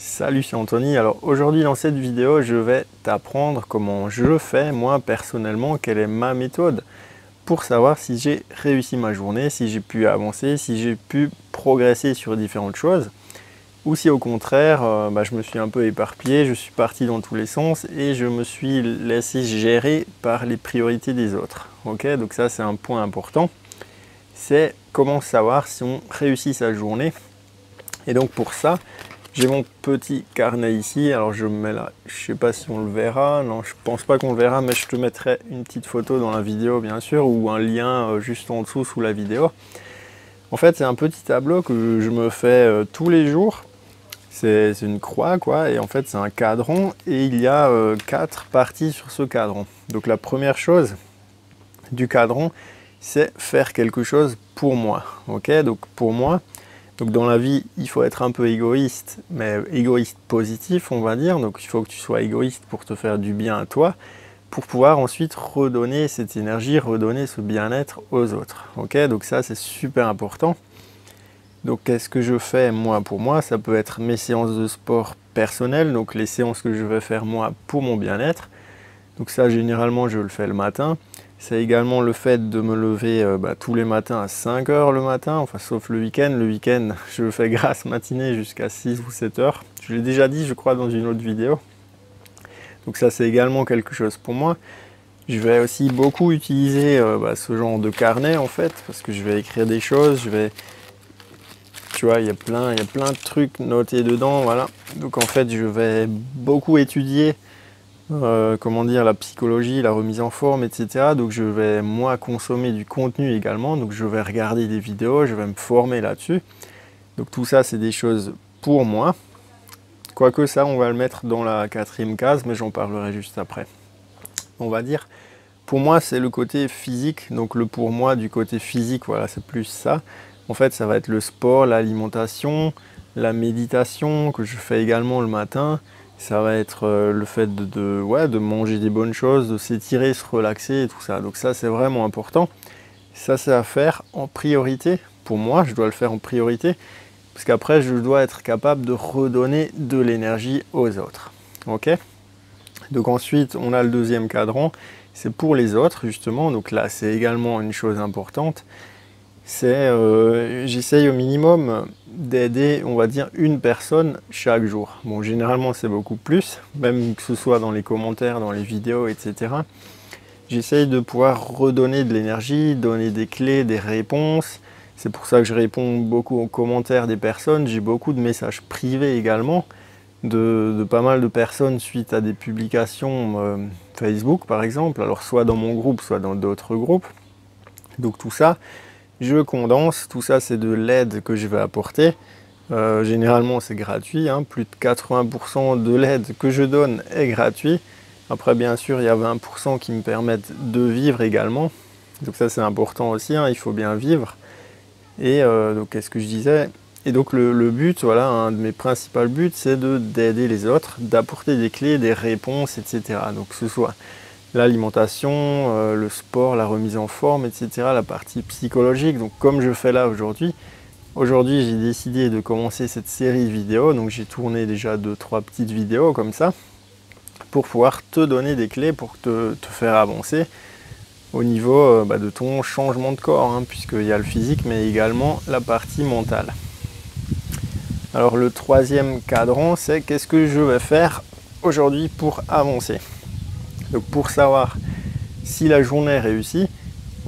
Salut, c'est Anthony. Alors aujourd'hui dans cette vidéo, je vais t'apprendre comment je fais moi personnellement, quelle est ma méthode pour savoir si j'ai réussi ma journée, si j'ai pu avancer, si j'ai pu progresser sur différentes choses ou si au contraire je me suis un peu éparpillé, je suis parti dans tous les sens et je me suis laissé gérer par les priorités des autres. Ok, donc ça c'est un point important, c'est comment savoir si on réussit sa journée. Et donc pour ça, j'ai mon petit carnet ici, alors je me mets là, je sais pas si on le verra, non je pense pas qu'on le verra, mais je te mettrai une petite photo dans la vidéo bien sûr, ou un lien juste en dessous sous la vidéo. En fait c'est un petit tableau que je me fais tous les jours, c'est une croix quoi, et en fait c'est un cadran, et il y a 4 parties sur ce cadran. Donc la première chose du cadran, c'est faire quelque chose pour moi, ok, donc pour moi. Donc dans la vie, il faut être un peu égoïste, mais égoïste positif, on va dire. Donc il faut que tu sois égoïste pour te faire du bien à toi, pour pouvoir ensuite redonner cette énergie, redonner ce bien-être aux autres. Ok, donc ça c'est super important. Donc qu'est-ce que je fais moi pour moi? Ça peut être mes séances de sport personnelles, donc les séances que je vais faire moi pour mon bien-être. Donc ça généralement je le fais le matin. C'est également le fait de me lever tous les matins à 5 h le matin, enfin sauf le week-end. Le week-end, je le fais grasse matinée jusqu'à 6 ou 7 h. Je l'ai déjà dit, je crois, dans une autre vidéo. Donc ça, c'est également quelque chose pour moi. Je vais aussi beaucoup utiliser ce genre de carnet, en fait, parce que je vais écrire des choses, tu vois, il y a plein de trucs notés dedans, voilà. Donc en fait, je vais beaucoup étudier comment dire, la psychologie, la remise en forme, etc. Donc je vais moi consommer du contenu également, donc je vais regarder des vidéos, je vais me former là-dessus. Donc tout ça c'est des choses pour moi. Quoique ça on va le mettre dans la 4e case, mais j'en parlerai juste après. On va dire, pour moi c'est le côté physique, donc le pour moi du côté physique, voilà c'est plus ça. En fait ça va être le sport, l'alimentation, la méditation que je fais également le matin. Ça va être le fait de manger des bonnes choses, de s'étirer, se relaxer et tout ça. Donc ça, c'est vraiment important. Ça, c'est à faire en priorité. Pour moi, je dois le faire en priorité. Parce qu'après, je dois être capable de redonner de l'énergie aux autres. Ok? Donc ensuite, on a le 2e cadran. C'est pour les autres, justement. Donc là, c'est également une chose importante. C'est j'essaye au minimum d'aider, on va dire, une personne chaque jour. Bon, généralement c'est beaucoup plus, même que ce soit dans les commentaires, dans les vidéos, etc. J'essaye de pouvoir redonner de l'énergie, donner des clés, des réponses. C'est pour ça que je réponds beaucoup aux commentaires des personnes. J'ai beaucoup de messages privés également, de pas mal de personnes suite à des publications Facebook par exemple, alors soit dans mon groupe, soit dans d'autres groupes. Donc tout ça, je condense, tout ça c'est de l'aide que je vais apporter. Généralement c'est gratuit, hein. Plus de 80% de l'aide que je donne est gratuit. Après bien sûr il y a 20% qui me permettent de vivre également. Donc ça c'est important aussi, hein. Il faut bien vivre. Et donc qu'est-ce que je disais? Et donc le but, voilà, un de mes principaux buts, c'est d'aider les autres, d'apporter des clés, des réponses, etc. Donc que ce soit l'alimentation, le sport, la remise en forme, etc. La partie psychologique, donc comme je fais là aujourd'hui. Aujourd'hui, j'ai décidé de commencer cette série de vidéos, donc j'ai tourné déjà 2-3 petites vidéos comme ça, pour pouvoir te donner des clés pour te faire avancer au niveau de ton changement de corps, hein, puisqu'il y a le physique, mais également la partie mentale. Alors le 3e cadran, c'est qu'est-ce que je vais faire aujourd'hui pour avancer. Donc pour savoir si la journée est réussie,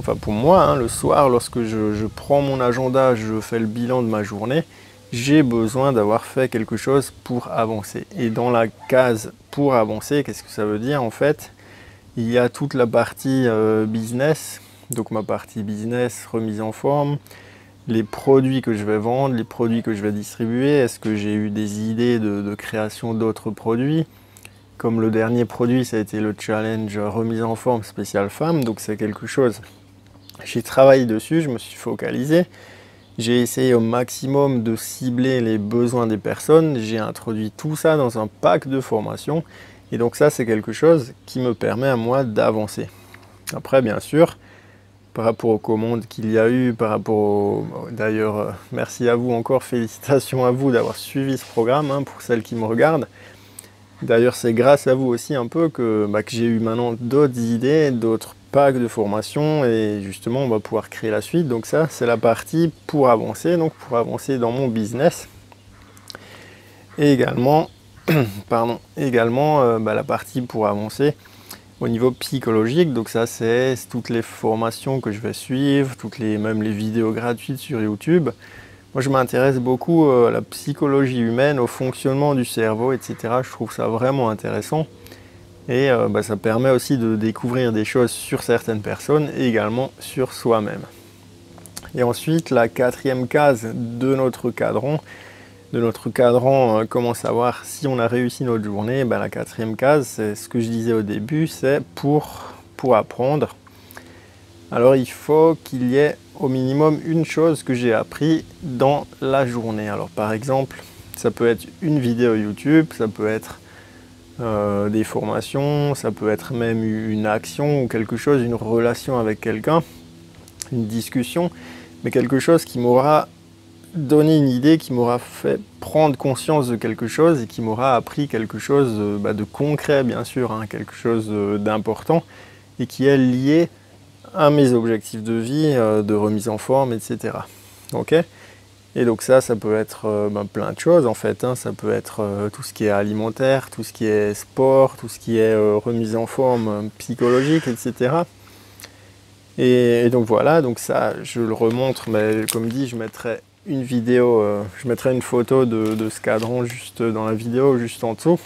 enfin pour moi, hein, le soir, lorsque je prends mon agenda, je fais le bilan de ma journée, j'ai besoin d'avoir fait quelque chose pour avancer. Et dans la case pour avancer, qu'est-ce que ça veut dire en fait? Il y a toute la partie business, donc ma partie business, remise en forme, les produits que je vais vendre, les produits que je vais distribuer, est-ce que j'ai eu des idées de création d'autres produits? Comme le dernier produit, ça a été le challenge remise en forme spécial femme, donc c'est quelque chose. J'ai travaillé dessus, je me suis focalisé. J'ai essayé au maximum de cibler les besoins des personnes. J'ai introduit tout ça dans un pack de formation. Et donc ça, c'est quelque chose qui me permet à moi d'avancer. Après, bien sûr, par rapport aux commandes qu'il y a eu, par rapport au... D'ailleurs, merci à vous encore, félicitations à vous d'avoir suivi ce programme, hein, pour celles qui me regardent. D'ailleurs, c'est grâce à vous aussi un peu que j'ai eu maintenant d'autres idées, d'autres packs de formation, et justement, on va pouvoir créer la suite. Donc ça, c'est la partie pour avancer, donc pour avancer dans mon business. Et également, la partie pour avancer au niveau psychologique. Donc ça, c'est toutes les formations que je vais suivre, même les vidéos gratuites sur YouTube. Moi, je m'intéresse beaucoup à la psychologie humaine, au fonctionnement du cerveau, etc. Je trouve ça vraiment intéressant. Et ça permet aussi de découvrir des choses sur certaines personnes et également sur soi-même. Et ensuite, la quatrième case de notre cadran, comment savoir si on a réussi notre journée, la quatrième case, c'est ce que je disais au début, c'est pour apprendre. Alors il faut qu'il y ait au minimum une chose que j'ai appris dans la journée. Alors par exemple, ça peut être une vidéo YouTube, ça peut être des formations, ça peut être même une action ou quelque chose, une relation avec quelqu'un, une discussion, mais quelque chose qui m'aura donné une idée, qui m'aura fait prendre conscience de quelque chose et qui m'aura appris quelque chose de concret, bien sûr, hein, quelque chose d'important et qui est lié à mes objectifs de vie, de remise en forme, etc. Ok ? Et donc ça peut être plein de choses en fait, hein. Ça peut être tout ce qui est alimentaire, tout ce qui est sport, tout ce qui est remise en forme psychologique, etc. Et donc voilà, donc ça je le remontre, mais comme dit, je mettrai une vidéo, je mettrai une photo de ce cadran juste dans la vidéo, juste en dessous.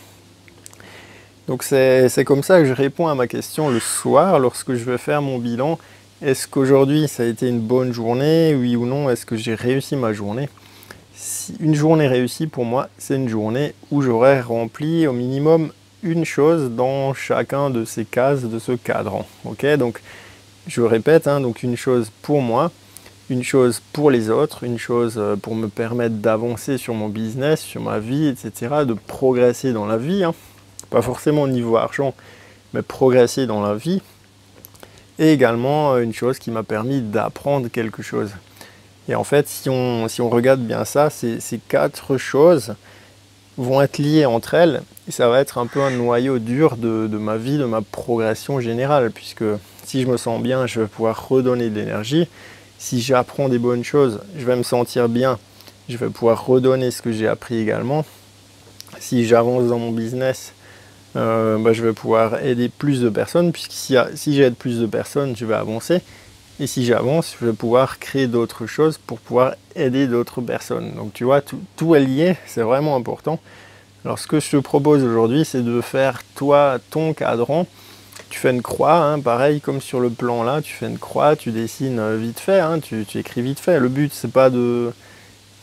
Donc c'est comme ça que je réponds à ma question le soir lorsque je vais faire mon bilan. Est-ce qu'aujourd'hui ça a été une bonne journée, oui ou non? Est-ce que j'ai réussi ma journée? Une journée réussie pour moi, c'est une journée où j'aurais rempli au minimum une chose dans chacun de ces cases de ce cadran. Ok, donc je répète, hein, donc une chose pour moi, une chose pour les autres, une chose pour me permettre d'avancer sur mon business, sur ma vie, etc., de progresser dans la vie, hein. Pas forcément au niveau argent, mais progresser dans la vie. Et également une chose qui m'a permis d'apprendre quelque chose. Et en fait, si on regarde bien ça, ces quatre choses vont être liées entre elles, et ça va être un peu un noyau dur de ma vie, de ma progression générale, puisque si je me sens bien, je vais pouvoir redonner de l'énergie. Si j'apprends des bonnes choses, je vais me sentir bien, je vais pouvoir redonner ce que j'ai appris également. Si j'avance dans mon business, je vais pouvoir aider plus de personnes, puisque si j'aide plus de personnes, je vais avancer. Et si j'avance, je vais pouvoir créer d'autres choses pour pouvoir aider d'autres personnes. Donc tu vois, tout est lié, c'est vraiment important. Alors ce que je te propose aujourd'hui, c'est de faire toi ton cadran. Tu fais une croix, hein, pareil comme sur le plan là, tu fais une croix, tu dessines vite fait, hein, tu écris vite fait. Le but c'est pas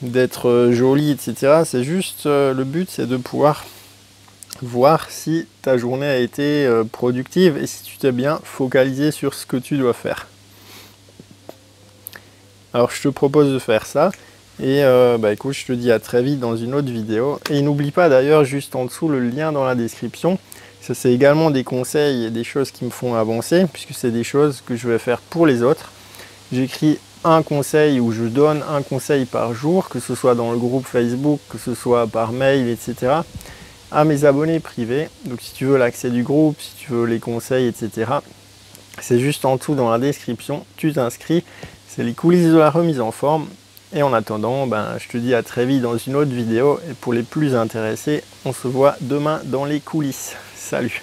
d'être joli, etc. C'est juste, le but c'est de pouvoir voir si ta journée a été productive et si tu t'es bien focalisé sur ce que tu dois faire. Alors je te propose de faire ça et écoute, je te dis à très vite dans une autre vidéo. Et n'oublie pas d'ailleurs juste en dessous le lien dans la description. Ça c'est également des conseils et des choses qui me font avancer, puisque c'est des choses que je vais faire pour les autres. J'écris un conseil ou je donne un conseil par jour, que ce soit dans le groupe Facebook, que ce soit par mail, etc. à mes abonnés privés. Donc si tu veux l'accès du groupe, si tu veux les conseils, etc. c'est juste en dessous dans la description, tu t'inscris. C'est les coulisses de la remise en forme. Et en attendant, je te dis à très vite dans une autre vidéo. Et pour les plus intéressés, on se voit demain dans les coulisses. Salut!